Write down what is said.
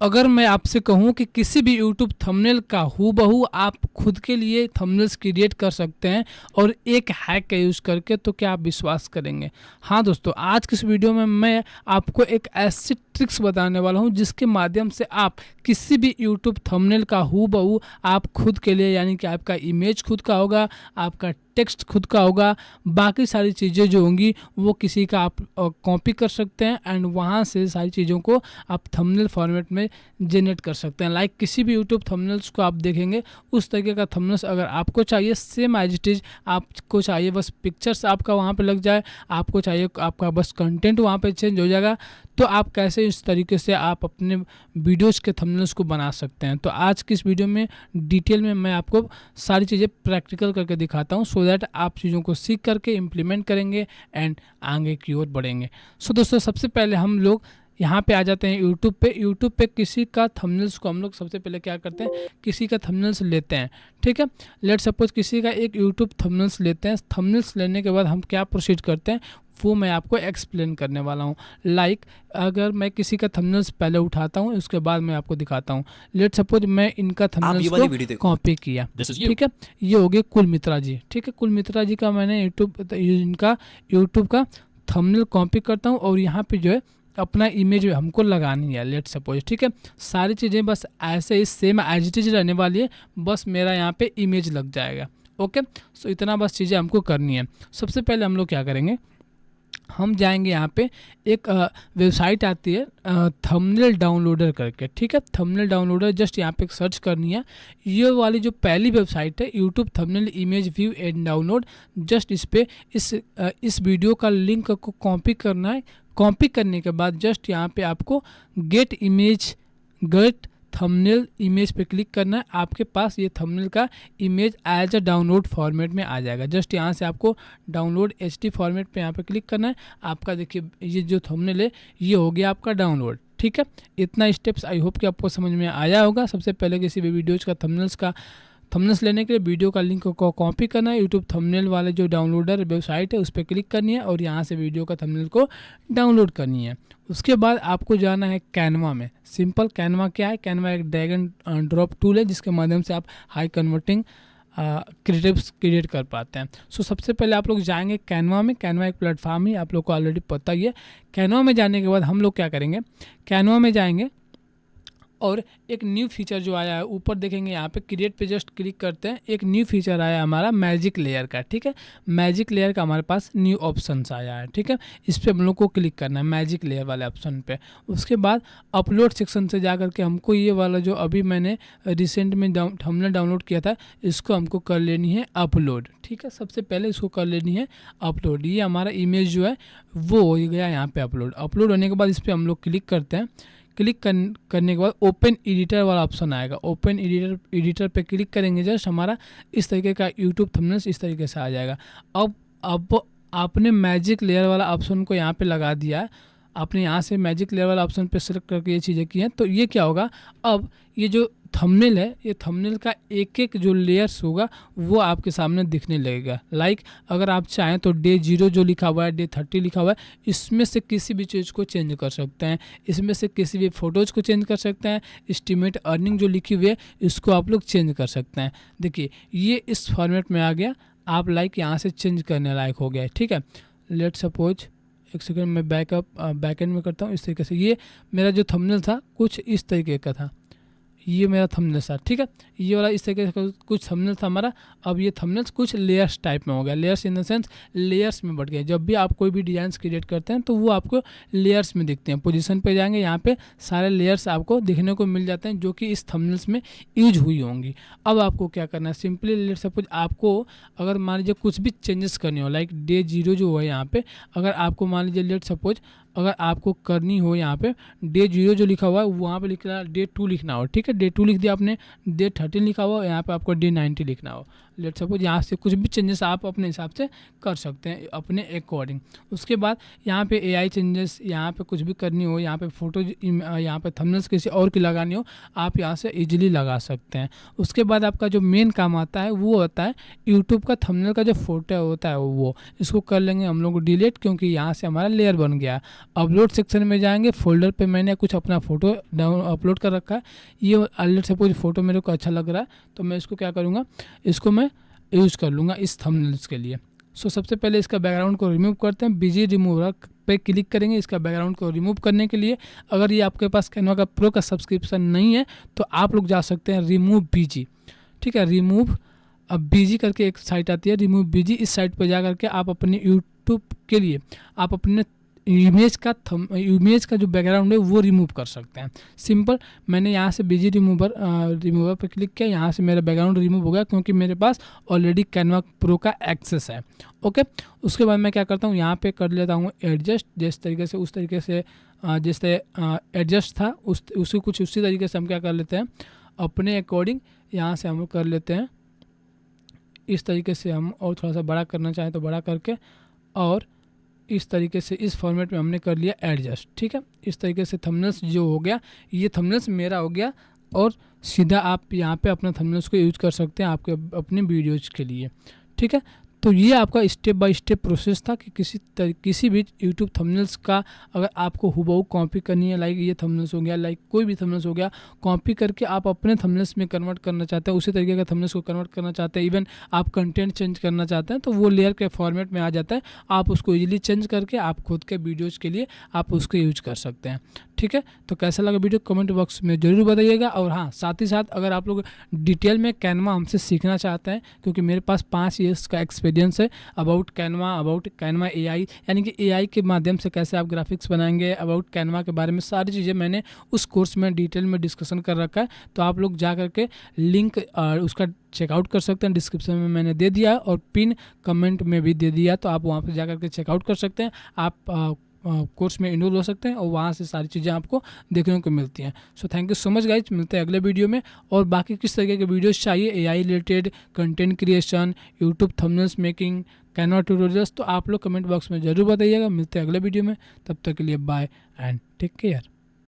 अगर मैं आपसे कहूँ कि किसी भी यूट्यूब थंबनेल का हूबहू आप खुद के लिए थंबनेल्स क्रिएट कर सकते हैं और एक हैक का यूज़ करके, तो क्या आप विश्वास करेंगे? हाँ दोस्तों, आज की इस वीडियो में मैं आपको एक ऐसी ट्रिक्स बताने वाला हूँ जिसके माध्यम से आप किसी भी यूट्यूब थंबनेल का हूबहू आप खुद के लिए, यानी कि आपका इमेज खुद का होगा, आपका टेक्स्ट खुद का होगा, बाकी सारी चीज़ें जो होंगी वो किसी का आप कॉपी कर सकते हैं एंड वहाँ से सारी चीज़ों को आप थंबनेल फॉर्मेट में जनरेट कर सकते हैं। लाइक किसी भी यूट्यूब थंबनेल्स को आप देखेंगे उस तरीके का थंबनेल्स अगर आपको चाहिए, सेम एज इट इज़ आपको चाहिए बस पिक्चर्स आपका वहाँ पे लग जाए, आपको चाहिए आपका बस कंटेंट वहाँ पे चेंज हो जाएगा, तो आप कैसे इस तरीके से आप अपने वीडियोस के थंबनेल्स को बना सकते हैं। तो आज की इस वीडियो में डिटेल में मैं आपको सारी चीज़ें प्रैक्टिकल करके दिखाता हूँ, सो दैट आप चीज़ों को सीख करके इम्प्लीमेंट करेंगे एंड आगे की ओर बढ़ेंगे। सो दोस्तों, सबसे पहले हम लोग यहाँ पे आ जाते हैं यूट्यूब पे। यूट्यूब पे किसी का थंबनेल्स को हम लोग सबसे पहले क्या करते हैं, किसी का थंबनेल्स लेते हैं। ठीक है, लेट सपोज किसी का एक यूट्यूब थंबनेल्स लेते हैं। थंबनेल्स लेने के बाद हम क्या प्रोसीड करते हैं वो मैं आपको एक्सप्लेन करने वाला हूँ। लाइक अगर मैं किसी का थंबनेल्स पहले उठाता हूँ, उसके बाद मैं आपको दिखाता हूँ। लेट सपोज मैं इनका थंबनेल्स को कॉपी किया, ठीक है, ये हो गए कुल मित्रा जी। ठीक है, कुल मित्रा जी का मैंने इनका यूट्यूब का थंबनेल कॉपी करता हूँ और यहाँ पे जो है अपना इमेज हमको लगानी है, लेट सपोज। ठीक है, सारी चीज़ें बस ऐसे ही सेम एज इट इज रहने वाली है, बस मेरा यहाँ पे इमेज लग जाएगा। ओके, सो इतना बस चीज़ें हमको करनी है। सबसे पहले हम लोग क्या करेंगे, हम जाएंगे यहाँ पे एक वेबसाइट आती है थंबनेल डाउनलोडर करके। ठीक है, थंबनेल डाउनलोडर जस्ट यहाँ पे सर्च करनी है। ये वाली जो पहली वेबसाइट है YouTube thumbnail image view and download, just इस पे इस वीडियो का लिंक को कॉपी करना है। कॉपी करने के बाद जस्ट यहाँ पे आपको गेट थंबनेल इमेज पे क्लिक करना है। आपके पास ये थंबनेल का image as a download format में आ जाएगा। जस्ट यहाँ से आपको डाउनलोड एचडी फॉर्मेट पे यहाँ पे क्लिक करना है। आपका देखिए ये जो थंबनेल है ये हो गया आपका डाउनलोड। ठीक है, इतना स्टेप्स आई होप कि आपको समझ में आया होगा। सबसे पहले किसी भी वीडियोज़ का थंबनेल्स लेने के लिए वीडियो का लिंक को कॉपी करना है। यूट्यूब थंबनेल वाले जो डाउनलोडर वेबसाइट है उस पर क्लिक करनी है और यहाँ से वीडियो का थंबनेल को डाउनलोड करनी है। उसके बाद आपको जाना है कैनवा में। सिंपल, कैनवा क्या है, कैनवा एक ड्रैग एंड ड्रॉप टूल है जिसके माध्यम से आप हाई कन्वर्टिंग क्रिएटिव्स क्रिएट कर पाते हैं। सो सबसे पहले आप लोग जाएंगे कैनवा में। कैनवा एक प्लेटफॉर्म ही आप लोग को ऑलरेडी पता ही है। कैनवा में जाने के बाद हम लोग क्या करेंगे, कैनवा में जाएंगे और एक न्यू फीचर जो आया है ऊपर देखेंगे, यहाँ पे क्रिएट पे जस्ट क्लिक करते हैं, एक न्यू फीचर आया हमारा मैजिक लेयर का। ठीक है, मैजिक लेयर का हमारे पास न्यू ऑप्शंस आया है। ठीक है, इस पर हम लोग को क्लिक करना है मैजिक लेयर वाले ऑप्शन पे। उसके बाद अपलोड सेक्शन से जा करके हमको ये वाला जो अभी मैंने रिसेंट में थंबनेल डाउनलोड किया था इसको हमको कर लेनी है अपलोड। ठीक है, सबसे पहले इसको कर लेनी है अपलोड। ये हमारा इमेज जो है वो हो गया यहाँ पे अपलोड। अपलोड होने के बाद इस पर हम लोग क्लिक करते हैं। क्लिक करने के बाद ओपन एडिटर वाला ऑप्शन आएगा। ओपन एडिटर पे क्लिक करेंगे, जस्ट हमारा इस तरीके का यूट्यूब थंबनेल्स इस तरीके से आ जाएगा। अब आपने मैजिक लेयर वाला ऑप्शन को यहाँ पे लगा दिया है। आपने यहाँ से मैजिक लेयर वाला ऑप्शन पे सेलेक्ट करके ये चीज़ें की हैं, तो ये क्या होगा, अब ये जो थंबनेल है ये थंबनेल का एक एक जो लेयर्स होगा वो आपके सामने दिखने लगेगा। लाइक अगर आप चाहें तो डे 0 जो लिखा हुआ है, डे 30 लिखा हुआ है, इसमें से किसी भी चीज़ को चेंज कर सकते हैं। इसमें से किसी भी फ़ोटोज़ को चेंज कर सकते हैं। एस्टिमेट अर्निंग जो लिखी हुई है इसको आप लोग चेंज कर सकते हैं। देखिए ये इस फॉर्मेट में आ गया। आप लाइक यहाँ से चेंज करने लायक हो गया है। ठीक है, लेट सपोज एक सेकंड मैं बैकएंड में करता हूँ। इस तरीके से ये मेरा जो थंबनेल था कुछ इस तरीके का था, ये मेरा थंबनेल था। ठीक है, ये वाला इस तरीके से कुछ थंबनेल था हमारा। अब ये थंबनेल्स कुछ लेयर्स टाइप में हो गया। Layers in the sense layers में बढ़ गए। जब भी आप कोई भी डिजाइन क्रिएट करते हैं तो वो आपको लेयर्स में दिखते हैं। पोजीशन पे जाएंगे, यहाँ पे सारे लेयर्स आपको दिखने को मिल जाते हैं जो कि इस थंबनेल्स में यूज हुई होंगी। अब आपको क्या करना है, सिंपली लेट सपोज आपको अगर मान लीजिए कुछ भी चेंजेस करनी हो, लाइक डे 0 जो है यहाँ पे, अगर आपको मान लीजिए लेट सपोज अगर आपको करनी हो यहाँ पे डे 0 जो लिखा हुआ है वहाँ पे लिखना डे 2 लिखना हो। ठीक है, डे 2 लिख दिया आपने। डे 13 लिखा हुआ यहाँ पे आपको डे 90 लिखना हो। लेट सपोज यहाँ से कुछ भी चेंजेस आप अपने हिसाब से कर सकते हैं अपने अकॉर्डिंग। उसके बाद यहाँ पे एआई चेंजेस यहाँ पे कुछ भी करनी हो, यहाँ पे फोटो यहाँ पे थंबनेल्स किसी और की लगानी हो, आप यहाँ से इजीली लगा सकते हैं। उसके बाद आपका जो मेन काम आता है वो होता है यूट्यूब का थंबनेल का जो फोटो होता है वो, इसको कर लेंगे हम लोग डिलीट, क्योंकि यहाँ से हमारा लेयर बन गया। अपलोड सेक्शन में जाएंगे, फोल्डर पे मैंने कुछ अपना फ़ोटो अपलोड कर रखा है। ये ऑलरेडी सपोज फ़ोटो मेरे को अच्छा लग रहा है तो मैं इसको क्या करूँगा, इसको मैं यूज़ कर लूँगा इस थंबनेल्स के लिए। सो सबसे पहले इसका बैकग्राउंड को रिमूव करते हैं। बीजी रिमूवर पे क्लिक करेंगे इसका बैकग्राउंड को रिमूव करने के लिए। अगर ये आपके पास कैनवा का प्रो का सब्सक्रिप्शन नहीं है तो आप लोग जा सकते हैं रिमूव बीजी, ठीक है। रिमूव अब बीजी करके एक साइट आती है रिमूव बीजी, इस साइट पर जा करके आप अपने यूट्यूब के लिए आप अपने इमेज का जो बैकग्राउंड है वो रिमूव कर सकते हैं। सिंपल, मैंने यहाँ से बीजी रिमूवर पर क्लिक किया, यहाँ से मेरा बैकग्राउंड रिमूव हो गया क्योंकि मेरे पास ऑलरेडी कैनवा प्रो का एक्सेस है। ओके, उसके बाद मैं क्या करता हूँ, यहाँ पे कर लेता हूँ एडजस्ट, जिस तरीके से उस तरीके से जैसे एडजस्ट था उसको कुछ उसी तरीके से हम क्या कर लेते हैं अपने अकॉर्डिंग यहाँ से हम कर लेते हैं इस तरीके से। हम और थोड़ा सा बड़ा करना चाहें तो बड़ा करके, और इस तरीके से इस फॉर्मेट में हमने कर लिया एडजस्ट, ठीक है। इस तरीके से थंबनेल्स जो हो गया, ये थंबनेल्स मेरा हो गया, और सीधा आप यहाँ पे अपना थंबनेल्स को यूज कर सकते हैं आपके अपने वीडियोज के लिए, ठीक है। तो ये आपका स्टेप बाय स्टेप प्रोसेस था कि किसी भी यूट्यूब थंबनेल्स का अगर आपको हुबहू कॉपी करनी है, लाइक ये थंबनेल्स हो गया, लाइक कोई भी थंबनेल्स हो गया, कॉपी करके आप अपने थंबनेल्स में कन्वर्ट करना चाहते हैं, उसी तरीके का थंबनेल्स को कन्वर्ट करना चाहते हैं, इवन आप कंटेंट चेंज करना चाहते हैं तो वो लेयर के फॉर्मेट में आ जाता है। आप उसको ईजिली चेंज करके आप खुद के वीडियोज़ के लिए आप उसको यूज कर सकते हैं, ठीक है। तो कैसा लगा वीडियो कमेंट बॉक्स में ज़रूर बताइएगा। और हाँ, साथ ही साथ अगर आप लोग डिटेल में कैनवा हमसे सीखना चाहते हैं, क्योंकि मेरे पास 5 ईयर्स का एक्सपीरियंस है अबाउट कैनवा एआई, यानी कि एआई के माध्यम से कैसे आप ग्राफिक्स बनाएंगे, अबाउट कैनवा के बारे में सारी चीज़ें मैंने उस कोर्स में डिटेल में डिस्कशन कर रखा है। तो आप लोग जा करके लिंक उसका चेकआउट कर सकते हैं, डिस्क्रिप्शन में मैंने दे दिया और पिन कमेंट में भी दे दिया, तो आप वहाँ पर जा करके चेकआउट कर सकते हैं। आप कोर्स में इनरोल हो सकते हैं और वहाँ से सारी चीज़ें आपको देखने को मिलती हैं। So thank you so much guys, मिलते हैं अगले वीडियो में। और बाकी किस तरीके के वीडियोस चाहिए AI related, content creation, YouTube thumbnails making, Canva tutorials, तो आप लोग कमेंट बॉक्स में ज़रूर बताइएगा। मिलते हैं अगले वीडियो में, तब तक के लिए बाय एंड टेक केयर।